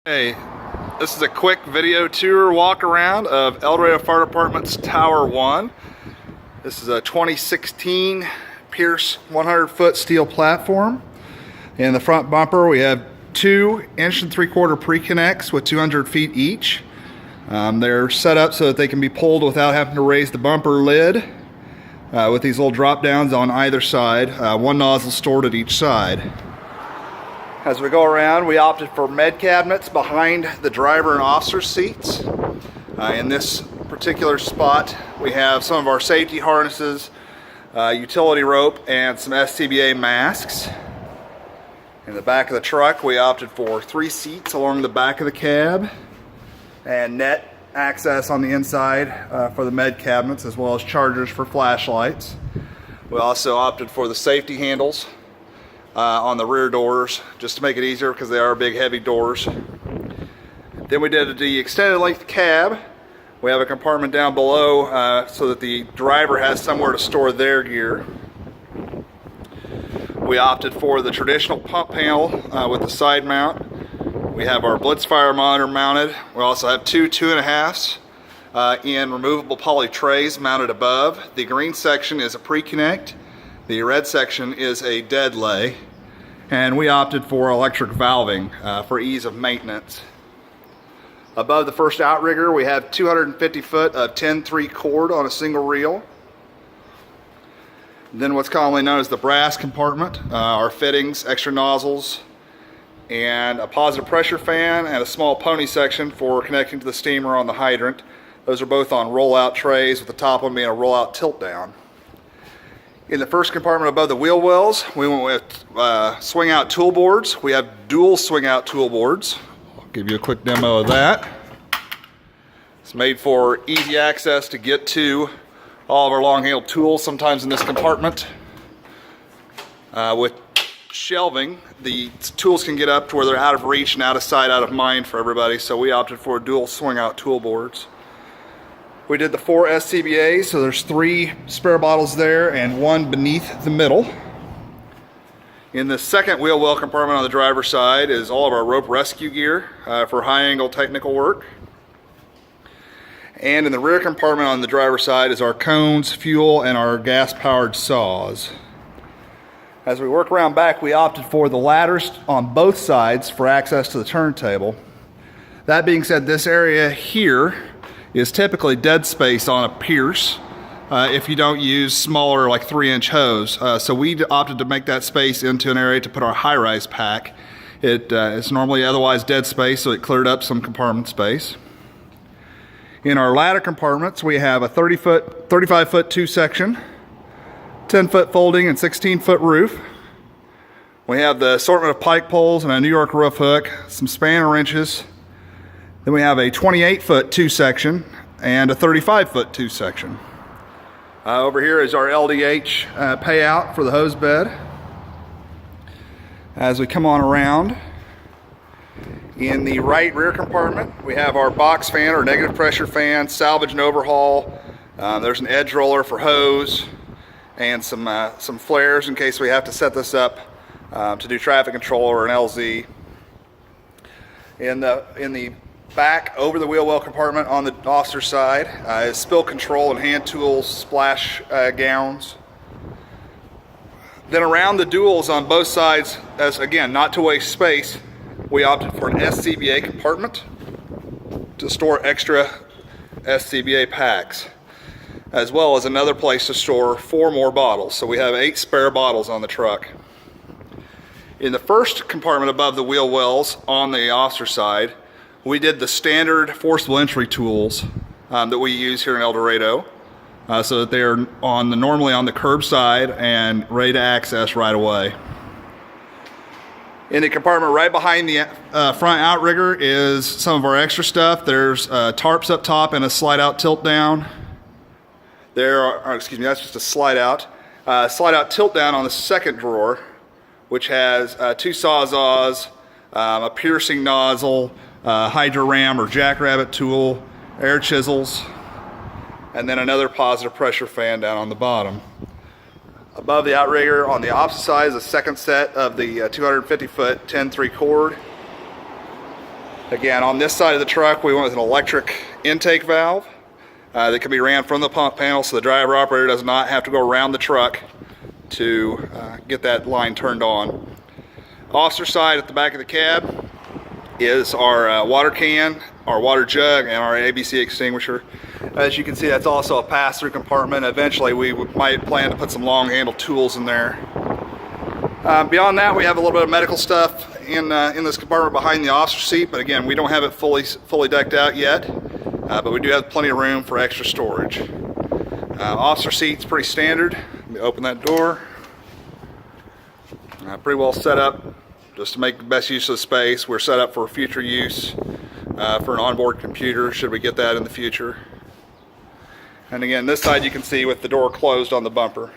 Hey, this is a quick video tour walk around of El Dorado Fire Department's Tower 1. This is a 2016 Pierce 100-foot steel platform. In the front bumper we have 2 1 3/4 pre-connects with 200 feet each. They're set up so that they can be pulled without having to raise the bumper lid with these little drop downs on either side, one nozzle stored at each side. As we go around, we opted for med cabinets behind the driver and officer seats. In this particular spot, we have some of our safety harnesses, utility rope, and some SCBA masks. In the back of the truck, we opted for 3 seats along the back of the cab and net access on the inside for the med cabinets, as well as chargers for flashlights. We also opted for the safety handles on the rear doors, just to make it easier because they are big heavy doors. Then we did the extended length cab. We have a compartment down below so that the driver has somewhere to store their gear. We opted for the traditional pump panel with the side mount. We have our blitz fire monitor mounted. We also have 2 2.5s in removable poly trays mounted above. The green section is a pre-connect. The red section is a dead lay, and we opted for electric valving for ease of maintenance. Above the first outrigger, we have 250 foot of 10-3 cord on a single reel. Then what's commonly known as the brass compartment, our fittings, extra nozzles, and a positive pressure fan and a small pony section for connecting to the steamer on the hydrant. Those are both on rollout trays, with the top one being a rollout tilt down. In the first compartment above the wheel wells, we went with swing out tool boards. We have dual swing out tool boards. I'll give you a quick demo of that. It's made for easy access to get to all of our long handled tools, sometimes in this compartment. With shelving, the tools can get up to where they're out of reach and out of sight, out of mind for everybody, so we opted for dual swing out tool boards. We did the 4 SCBAs, so there's 3 spare bottles there and 1 beneath the middle. In the second wheel well compartment on the driver's side is all of our rope rescue gear for high angle technical work. And in the rear compartment on the driver's side is our cones, fuel, and our gas powered saws. As we work around back, we opted for the ladders on both sides for access to the turntable. That being said, this area here is typically dead space on a Pierce if you don't use smaller, like 3-inch hose. So we opted to make that space into an area to put our high-rise pack. It's normally otherwise dead space, so it cleared up some compartment space. In our ladder compartments, we have a 35-foot 2-section, 10-foot folding, and 16-foot roof. We have the assortment of pike poles and a New York roof hook, some spanner wrenches. Then we have a 28-foot 2-section and a 35-foot 2-section. Over here is our LDH payout for the hose bed. As we come on around, in the right rear compartment, we have our box fan or negative pressure fan, salvage and overhaul. There's an edge roller for hose and some flares in case we have to set this up to do traffic control or an LZ. In the back over the wheel well compartment on the officer side is spill control and hand tools, splash gowns. Then around the duals on both sides, as again, not to waste space, we opted for an SCBA compartment to store extra SCBA packs, as well as another place to store 4 more bottles. So we have 8 spare bottles on the truck. In the first compartment above the wheel wells on the officer side, we did the standard forcible entry tools that we use here in El Dorado, so that they're normally on the curbside and ready to access right away. In the compartment right behind the front outrigger is some of our extra stuff. There's tarps up top and a slide out tilt down. That's just a slide out tilt down on the second drawer, which has 2 sawzalls, a piercing nozzle, hydro ram or jackrabbit tool, air chisels, and then another positive pressure fan down on the bottom. Above the outrigger on the opposite side is a second set of the 250-foot 10-3 cord. Again, on this side of the truck, we went with an electric intake valve that can be ran from the pump panel, so the driver operator does not have to go around the truck to get that line turned on. Officer side at the back of the cab is our water can, our water jug, and our ABC extinguisher. As you can see, that's also a pass-through compartment. Eventually we might plan to put some long handle tools in there. Beyond that, we have a little bit of medical stuff in this compartment behind the officer seat, but again, we don't have it fully decked out yet, but we do have plenty of room for extra storage. Officer seat's pretty standard. Let me open that door. Pretty well set up just to make the best use of the space. We're set up for future use for an onboard computer should we get that in the future. And again, this side you can see with the door closed on the bumper.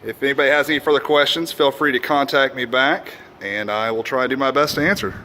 If anybody has any further questions, feel free to contact me back and I will try to do my best to answer.